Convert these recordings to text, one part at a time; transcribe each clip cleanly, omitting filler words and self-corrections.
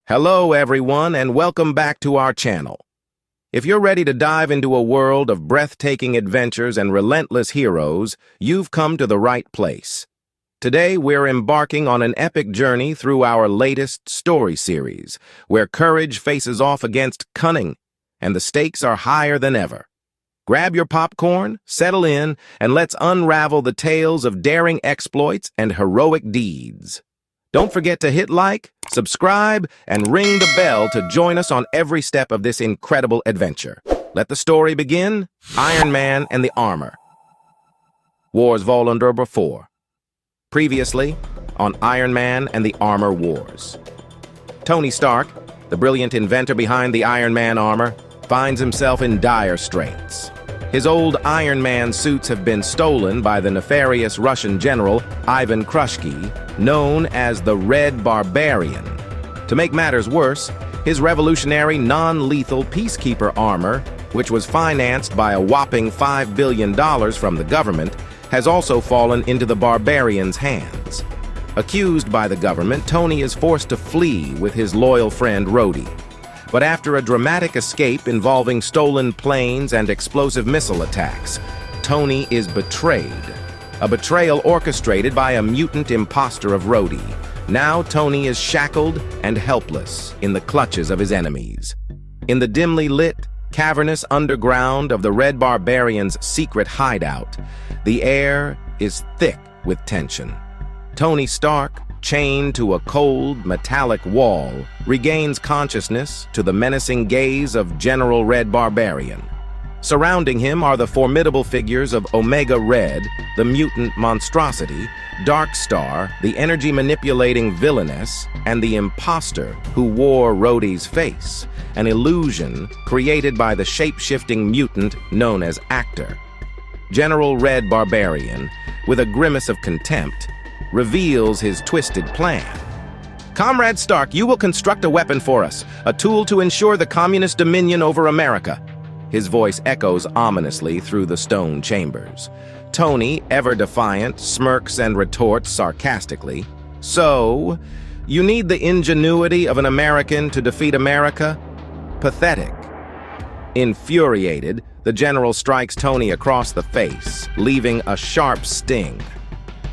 Hello everyone and welcome back to our channel. If you're ready to dive into a world of breathtaking adventures and relentless heroes, you've come to the right place. Today we're embarking on an epic journey through our latest story series, where courage faces off against cunning, and the stakes are higher than ever. Grab your popcorn, settle in, and let's unravel the tales of daring exploits and heroic deeds. Don't forget to hit like, subscribe, and ring the bell to join us on every step of this incredible adventure. Let the story begin. Iron Man and the Armor. Wars Volume 4. Previously on Iron Man and the Armor Wars. Tony Stark, the brilliant inventor behind the Iron Man armor, finds himself in dire straits. His old Iron Man suits have been stolen by the nefarious Russian general Ivan Krushky, known as the Red Barbarian. To make matters worse, his revolutionary non-lethal peacekeeper armor, which was financed by a whopping $5 billion from the government, has also fallen into the Barbarian's hands. Accused by the government, Tony is forced to flee with his loyal friend Rhodey. But after a dramatic escape involving stolen planes and explosive missile attacks, Tony is betrayed. A betrayal orchestrated by a mutant imposter of Rhodey. Now Tony is shackled and helpless in the clutches of his enemies. In the dimly lit, cavernous underground of the Red Barbarian's secret hideout, the air is thick with tension. Tony Stark, chained to a cold, metallic wall, regains consciousness to the menacing gaze of General Red Barbarian. Surrounding him are the formidable figures of Omega Red, the mutant monstrosity, Darkstar, the energy-manipulating villainess, and the imposter who wore Rhodey's face, an illusion created by the shape-shifting mutant known as Actor. General Red Barbarian, with a grimace of contempt, reveals his twisted plan. Comrade Stark, you will construct a weapon for us, a tool to ensure the communist dominion over America. His voice echoes ominously through the stone chambers. Tony, ever defiant, smirks and retorts sarcastically. So, you need the ingenuity of an American to defeat America? Pathetic. Infuriated, the general strikes Tony across the face, leaving a sharp sting.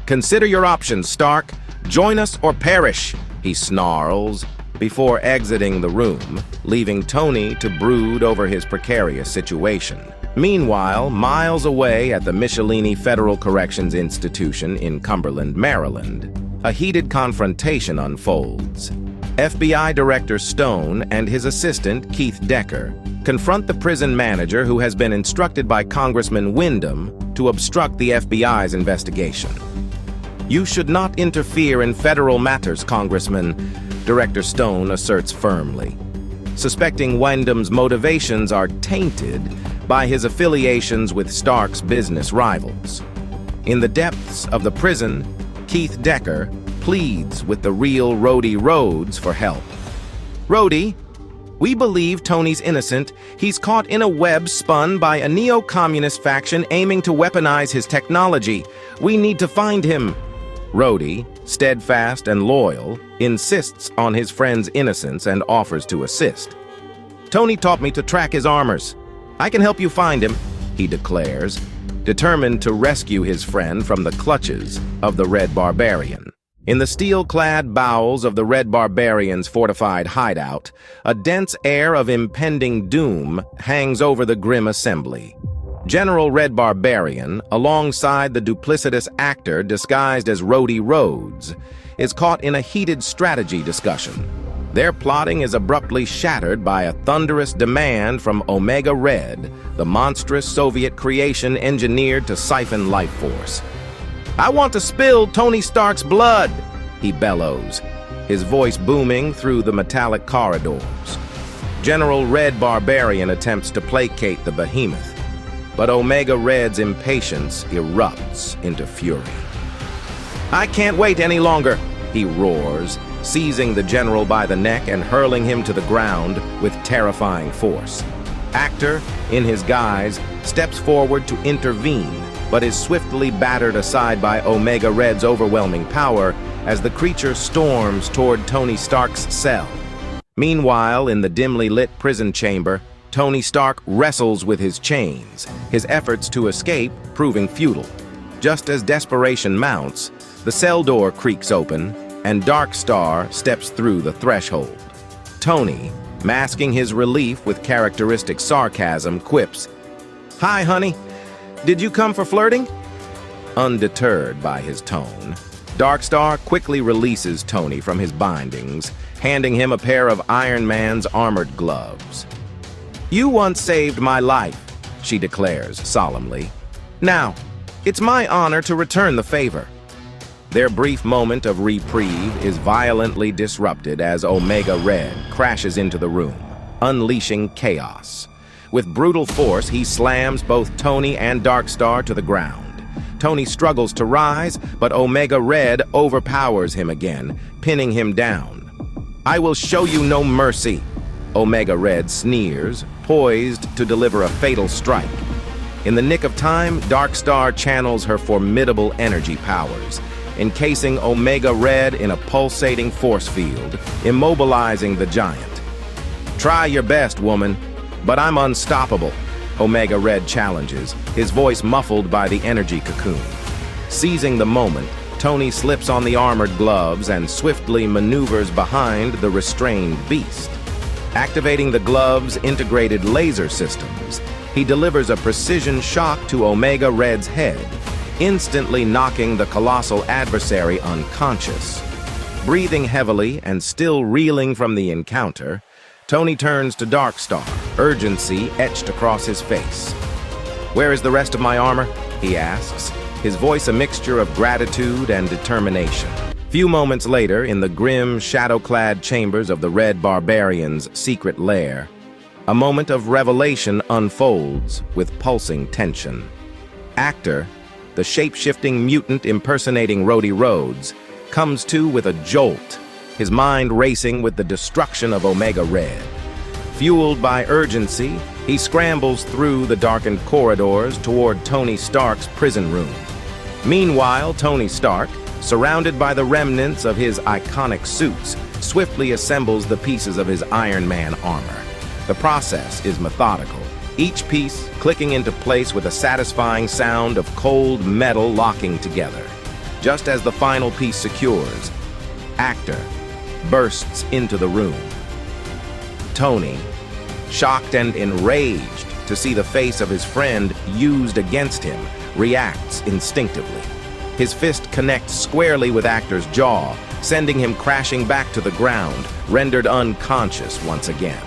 Consider your options, Stark. Join us or perish, he snarls, before exiting the room, leaving Tony to brood over his precarious situation. Meanwhile, miles away at the Michelini Federal Corrections Institution in Cumberland, Maryland, a heated confrontation unfolds. FBI Director Stone and his assistant, Keith Decker, confront the prison manager who has been instructed by Congressman Windham to obstruct the FBI's investigation. You should not interfere in federal matters, Congressman, Director Stone asserts firmly, suspecting Windham's motivations are tainted by his affiliations with Stark's business rivals. In the depths of the prison, Keith Decker pleads with the real Rhodey Rhodes for help. Rhodey, we believe Tony's innocent. He's caught in a web spun by a neo-communist faction aiming to weaponize his technology. We need to find him. Rhodey, steadfast and loyal, insists on his friend's innocence and offers to assist. Tony taught me to track his armors. I can help you find him, he declares, determined to rescue his friend from the clutches of the Red Barbarian. In the steel-clad bowels of the Red Barbarian's fortified hideout, a dense air of impending doom hangs over the grim assembly. General Red Barbarian, alongside the duplicitous actor disguised as Rhodey Rhodes, is caught in a heated strategy discussion. Their plotting is abruptly shattered by a thunderous demand from Omega Red, the monstrous Soviet creation engineered to siphon life force. I want to spill Tony Stark's blood, he bellows, his voice booming through the metallic corridors. General Red Barbarian attempts to placate the behemoth, but Omega Red's impatience erupts into fury. I can't wait any longer, he roars, seizing the general by the neck and hurling him to the ground with terrifying force. Actor, in his guise, steps forward to intervene, but is swiftly battered aside by Omega Red's overwhelming power as the creature storms toward Tony Stark's cell. Meanwhile, in the dimly lit prison chamber, Tony Stark wrestles with his chains, his efforts to escape proving futile. Just as desperation mounts, the cell door creaks open, and Darkstar steps through the threshold. Tony, masking his relief with characteristic sarcasm, quips, "Hi, honey. Did you come for flirting?" Undeterred by his tone, Darkstar quickly releases Tony from his bindings, handing him a pair of Iron Man's armored gloves. "You once saved my life," she declares solemnly. "Now, it's my honor to return the favor." Their brief moment of reprieve is violently disrupted as Omega Red crashes into the room, unleashing chaos. With brutal force, he slams both Tony and Darkstar to the ground. Tony struggles to rise, but Omega Red overpowers him again, pinning him down. "I will show you no mercy," Omega Red sneers, poised to deliver a fatal strike. In the nick of time, Darkstar channels her formidable energy powers, encasing Omega Red in a pulsating force field, immobilizing the giant. "Try your best, woman, but I'm unstoppable," Omega Red challenges, his voice muffled by the energy cocoon. Seizing the moment, Tony slips on the armored gloves and swiftly maneuvers behind the restrained beast. Activating the gloves' integrated laser systems, he delivers a precision shock to Omega Red's head, instantly knocking the colossal adversary unconscious. Breathing heavily and still reeling from the encounter, Tony turns to Darkstar, urgency etched across his face. "Where is the rest of my armor?" he asks, his voice a mixture of gratitude and determination. Few moments later, in the grim, shadow-clad chambers of the Red Barbarian's secret lair, a moment of revelation unfolds with pulsing tension. Actor, the shape-shifting mutant impersonating Rhodey Rhodes, comes to with a jolt, his mind racing with the destruction of Omega Red. Fueled by urgency, he scrambles through the darkened corridors toward Tony Stark's prison room. Meanwhile, Tony Stark, surrounded by the remnants of his iconic suits, swiftly assembles the pieces of his Iron Man armor. The process is methodical, each piece clicking into place with a satisfying sound of cold metal locking together. Just as the final piece secures, Actor bursts into the room. Tony, shocked and enraged to see the face of his friend used against him, reacts instinctively. His fist connects squarely with Actor's jaw, sending him crashing back to the ground, rendered unconscious once again.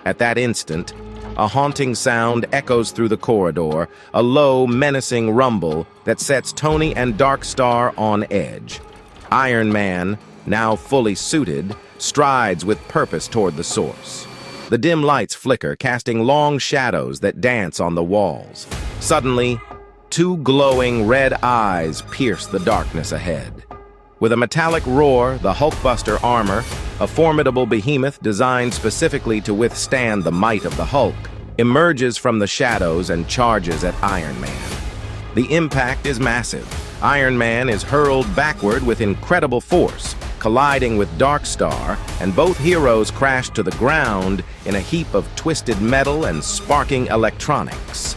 At that instant, a haunting sound echoes through the corridor, a low, menacing rumble that sets Tony and Darkstar on edge. Iron Man, now fully suited, strides with purpose toward the source. The dim lights flicker, casting long shadows that dance on the walls. Suddenly, two glowing red eyes pierce the darkness ahead. With a metallic roar, the Hulkbuster armor, a formidable behemoth designed specifically to withstand the might of the Hulk, emerges from the shadows and charges at Iron Man. The impact is massive. Iron Man is hurled backward with incredible force, colliding with Darkstar, and both heroes crash to the ground in a heap of twisted metal and sparking electronics.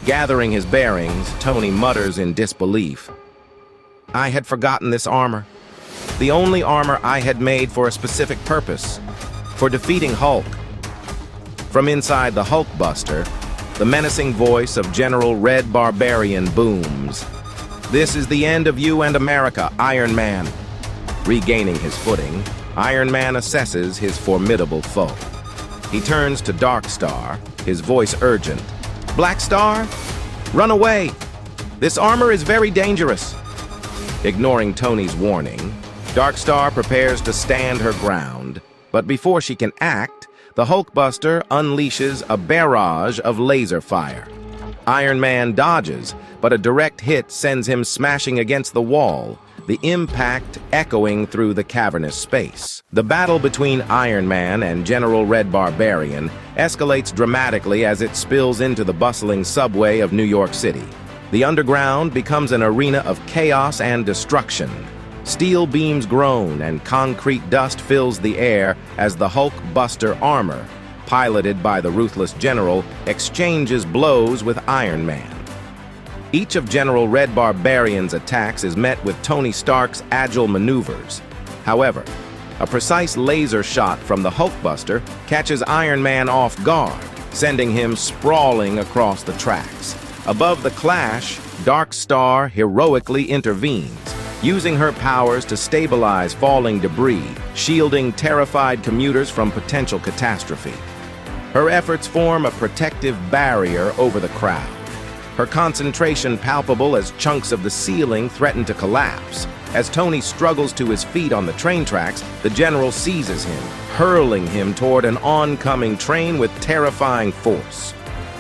Gathering his bearings, Tony mutters in disbelief, "I had forgotten this armor. The only armor I had made for a specific purpose, for defeating Hulk." From inside the Hulkbuster, the menacing voice of General Red Barbarian booms, "This is the end of you and America, Iron Man." Regaining his footing, Iron Man assesses his formidable foe. He turns to Darkstar, his voice urgent. "Black Star, run away! This armor is very dangerous." Ignoring Tony's warning, Darkstar prepares to stand her ground, but before she can act, the Hulkbuster unleashes a barrage of laser fire. Iron Man dodges, but a direct hit sends him smashing against the wall, the impact echoing through the cavernous space. The battle between Iron Man and General Red Barbarian escalates dramatically as it spills into the bustling subway of New York City. The underground becomes an arena of chaos and destruction. Steel beams groan and concrete dust fills the air as the Hulkbuster armor, piloted by the ruthless General, exchanges blows with Iron Man. Each of General Red Barbarian's attacks is met with Tony Stark's agile maneuvers. However, a precise laser shot from the Hulkbuster catches Iron Man off guard, sending him sprawling across the tracks. Above the clash, Darkstar heroically intervenes, using her powers to stabilize falling debris, shielding terrified commuters from potential catastrophe. Her efforts form a protective barrier over the crowd, her concentration palpable as chunks of the ceiling threaten to collapse. As Tony struggles to his feet on the train tracks, the General seizes him, hurling him toward an oncoming train with terrifying force.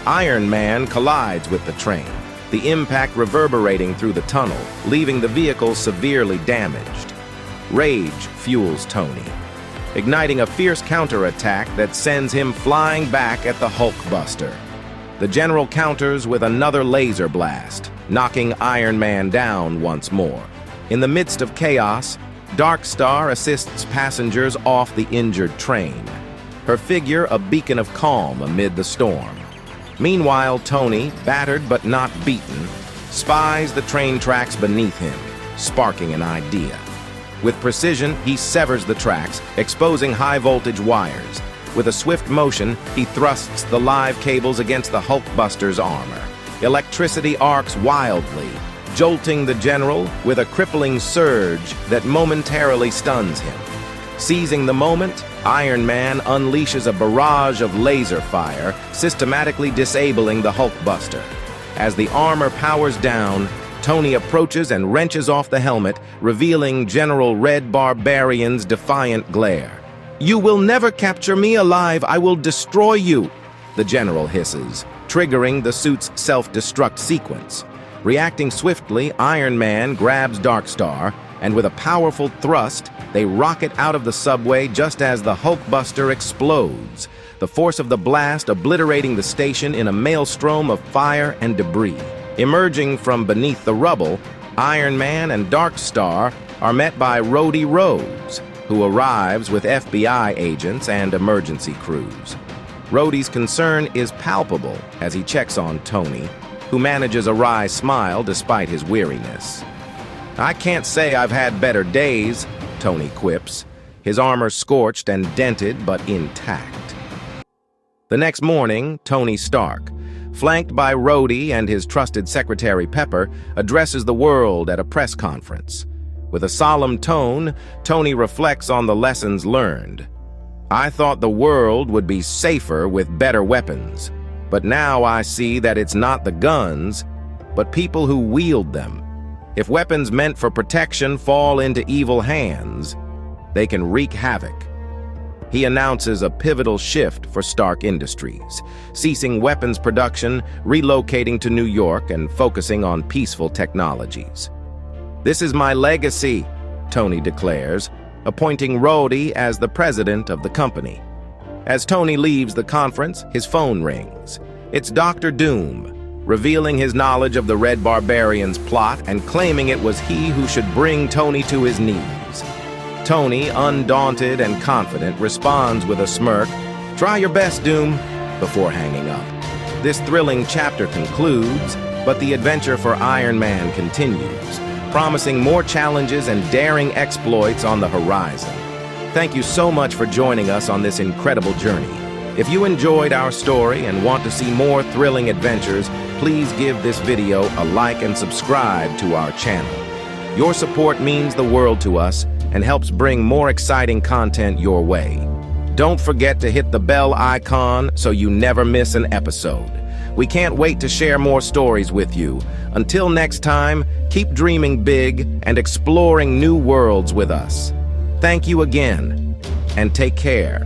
Iron Man collides with the train, the impact reverberating through the tunnel, leaving the vehicle severely damaged. Rage fuels Tony, igniting a fierce counterattack that sends him flying back at the Hulkbuster. The General counters with another laser blast, knocking Iron Man down once more. In the midst of chaos, Darkstar assists passengers off the injured train, her figure a beacon of calm amid the storm. Meanwhile, Tony, battered but not beaten, spies the train tracks beneath him, sparking an idea. With precision, he severs the tracks, exposing high-voltage wires. With a swift motion, he thrusts the live cables against the Hulkbuster's armor. Electricity arcs wildly, jolting the General with a crippling surge that momentarily stuns him. Seizing the moment, Iron Man unleashes a barrage of laser fire, systematically disabling the Hulkbuster. As the armor powers down, Tony approaches and wrenches off the helmet, revealing General Red Barbarian's defiant glare. "You will never capture me alive, I will destroy you," the General hisses, triggering the suit's self-destruct sequence. Reacting swiftly, Iron Man grabs Darkstar, and with a powerful thrust, they rocket out of the subway just as the Hulkbuster explodes, the force of the blast obliterating the station in a maelstrom of fire and debris. Emerging from beneath the rubble, Iron Man and Darkstar are met by Rhodey Rhodes, who arrives with FBI agents and emergency crews. Rhodey's concern is palpable as he checks on Tony, who manages a wry smile despite his weariness. "I can't say I've had better days," Tony quips, his armor scorched and dented but intact. The next morning, Tony Stark, flanked by Rhodey and his trusted secretary Pepper, addresses the world at a press conference. With a solemn tone, Tony reflects on the lessons learned. "I thought the world would be safer with better weapons, but now I see that it's not the guns, but people who wield them. If weapons meant for protection fall into evil hands, they can wreak havoc." He announces a pivotal shift for Stark Industries, ceasing weapons production, relocating to New York, and focusing on peaceful technologies. "This is my legacy," Tony declares, appointing Rhodey as the president of the company. As Tony leaves the conference, his phone rings. It's Dr. Doom, revealing his knowledge of the Red Barbarian's plot and claiming it was he who should bring Tony to his knees. Tony, undaunted and confident, responds with a smirk, "Try your best, Doom," before hanging up. This thrilling chapter concludes, but the adventure for Iron Man continues, promising more challenges and daring exploits on the horizon. Thank you so much for joining us on this incredible journey. If you enjoyed our story and want to see more thrilling adventures, please give this video a like and subscribe to our channel. Your support means the world to us and helps bring more exciting content your way. Don't forget to hit the bell icon so you never miss an episode. We can't wait to share more stories with you. Until next time, keep dreaming big and exploring new worlds with us. Thank you again, and take care.